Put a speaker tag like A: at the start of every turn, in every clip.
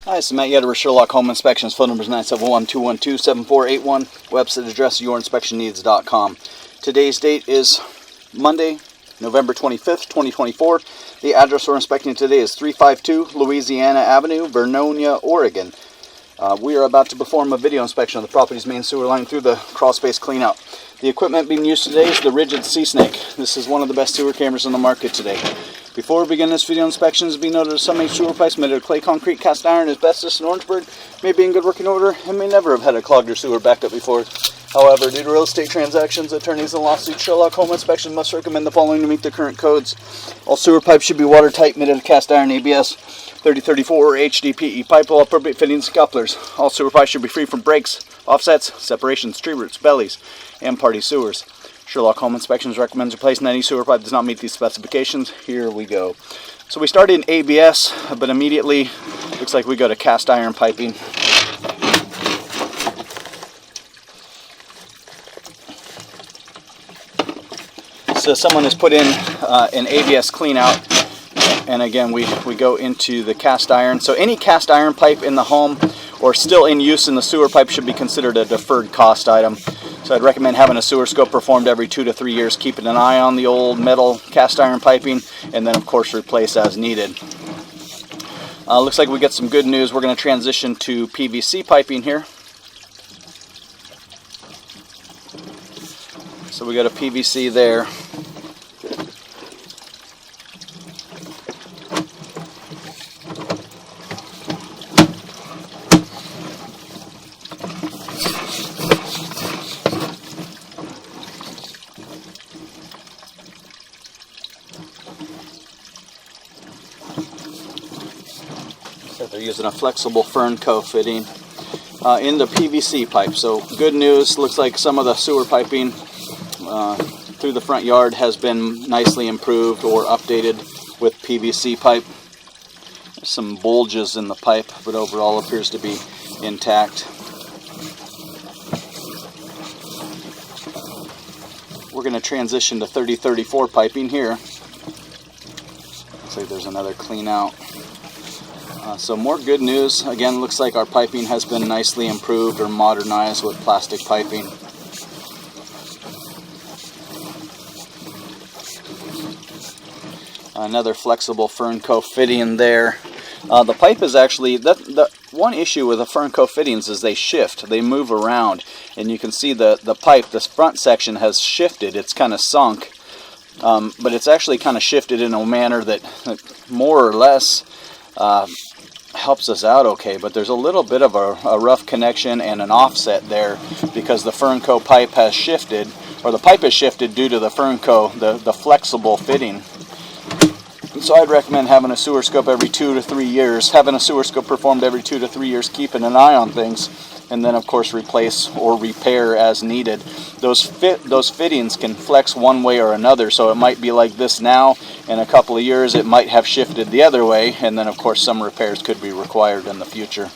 A: Hi, this is Matt Yetter with Sherlock Home Inspections. Phone number is 971-212-7481. Website address yourinspectionneeds.com. Today's date is Monday, November 25th, 2024. The address we're inspecting today is 352 Louisiana Avenue, Vernonia, Oregon. We are about to perform a video inspection of the property's main sewer line through the crawl space cleanout. The equipment being used today is the Rigid Sea Snake. This is one of the best sewer cameras on the market today. Before we begin this video inspection, it is being noted that some sewer pipes made of clay, concrete, cast iron, asbestos, and Orangeburg may be in good working order and may never have had a clogged or sewer backed up before. However, due to real estate transactions, attorneys, and lawsuits, Sherlock Home Inspection must recommend the following to meet the current codes. All sewer pipes should be watertight, made of cast iron, ABS 3034 or HDPE pipe, all appropriate fittings and couplers. All sewer pipes should be free from breaks, offsets, separations, tree roots, bellies, and party sewers. Sherlock Home Inspections recommends replacing any sewer pipe that does not meet these specifications. Here we go. So we started in ABS, but immediately looks like we go to cast iron piping. So someone has put in an ABS clean out, and again we go into the cast iron. So any cast iron pipe in the home or still in use in the sewer pipe should be considered a deferred cost item. So I'd recommend having a sewer scope performed every 2 to 3 years, keeping an eye on the old metal cast iron piping, and then of course replace as needed. Looks like we get some good news. We're going to transition to PVC piping here. So we got a PVC there. They're using a flexible Fernco fitting in the PVC pipe. So good news, looks like some of the sewer piping through the front yard has been nicely improved or updated with PVC pipe. There's some bulges in the pipe, but overall appears to be intact. We're going to transition to 3034 piping here. Looks like there's another clean out. So more good news. Again, looks like our piping has been nicely improved or modernized with plastic piping. Another flexible Fernco fitting there. The pipe is actually, the one issue with the Fernco fittings is they shift, they move around, and you can see the pipe, this front section has shifted, it's kind of sunk, but it's actually kind of shifted in a manner that more or less helps us out okay, but there's a little bit of a rough connection and an offset there because the Fernco pipe has shifted, or the pipe has shifted due to the Fernco, the flexible fitting. And so I'd recommend having a sewer scope every 2 to 3 years, having a sewer scope performed every 2 to 3 years, keeping an eye on things, and then of course replace or repair as needed. Those fittings can flex one way or another, so it might be like this now. In a couple of years it might have shifted the other way, and then of course some repairs could be required in the future.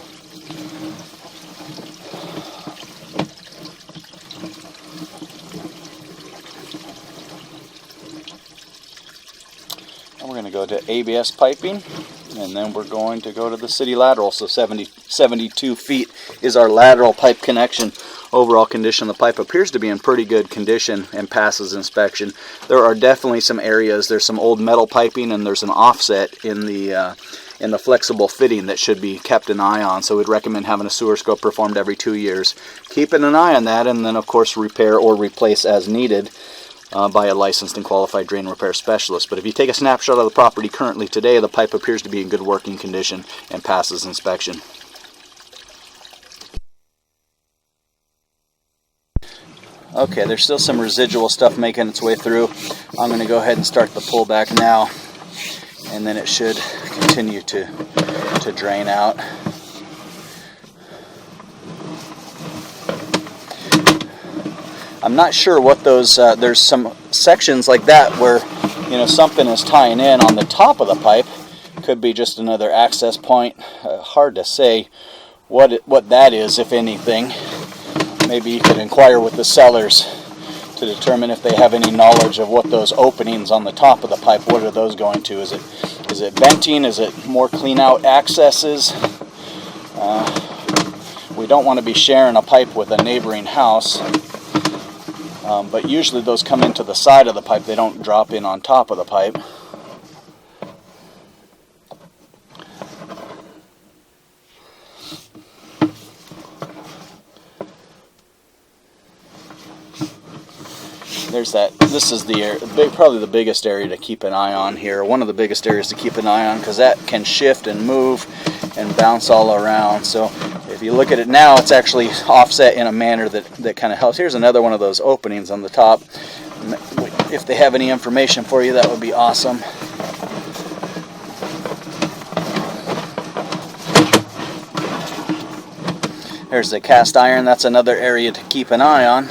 A: And we're going to go to ABS piping, and then we're going to go to the city lateral. So 72 feet is our lateral pipe connection. Overall condition of the pipe appears to be in pretty good condition and passes inspection. There are definitely some areas, there's some old metal piping and there's an offset in the flexible fitting that should be kept an eye on. So we'd recommend having a sewer scope performed every 2 years. Keeping an eye on that, and then of course repair or replace as needed by a licensed and qualified drain repair specialist. But if you take a snapshot of the property currently today, the pipe appears to be in good working condition and passes inspection. Okay, there's still some residual stuff making its way through. I'm going to go ahead and start the pullback now, and then it should continue to drain out. I'm not sure what those, there's some sections like that where, you know, something is tying in on the top of the pipe. Could be just another access point. Hard to say what that is, if anything. Maybe you could inquire with the sellers to determine if they have any knowledge of what those openings on the top of the pipe, what are those going to? Is it venting? Is it more clean out accesses? We don't want to be sharing a pipe with a neighboring house, but usually those come into the side of the pipe. They don't drop in on top of the pipe. There's that. This is probably the biggest area to keep an eye on here. One of the biggest areas to keep an eye on, because that can shift and move and bounce all around. So if you look at it now, it's actually offset in a manner that kind of helps. Here's another one of those openings on the top. If they have any information for you, that would be awesome. There's the cast iron. That's another area to keep an eye on.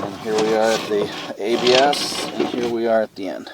A: And here we are at the ABS, and here we are at the end.